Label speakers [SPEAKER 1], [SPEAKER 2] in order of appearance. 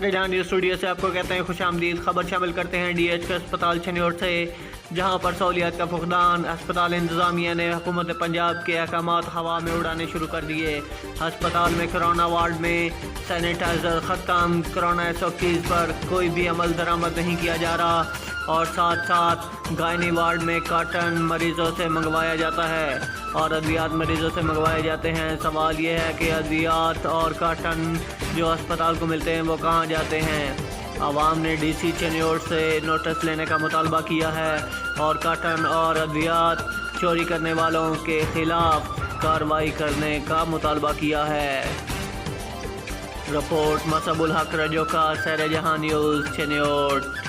[SPEAKER 1] شہریوں news studio سے آپ کو کہتے ہیں خوش آمدید۔ خبر شامل کرتے ہیں ڈی ایچ کے ہسپتال چنیوٹ سے، جہاں پر سہولیات کا فقدان۔ ہسپتال انتظامیہ نے حکومت پنجاب کے احکامات ہوا میں اڑانے شروع کر دیے۔ ہسپتال میں کرونا وارڈ میں سینیٹائزر ختم، کرونا SOPs پر کوئی بھی عمل درآمد نہیں کیا جا رہا، اور ساتھ ساتھ گائنی وارڈ میں کاٹن مریضوں سے منگوایا جاتا ہے اور ادویات مریضوں سے منگوائے جاتے ہیں۔ سوال یہ ہے کہ ادویات اور کاٹن جو ہسپتال کو ملتے ہیں وہ کہاں جاتے ہیں؟ عوام نے ڈی سی چنیوٹ سے نوٹس لینے کا مطالبہ کیا ہے اور کاٹن اور ادویات چوری کرنے والوں کے خلاف کارروائی کرنے کا مطالبہ کیا ہے۔ رپورٹ مصعب الحق رجو کا، سیر جہاں نیوز چنیوٹ۔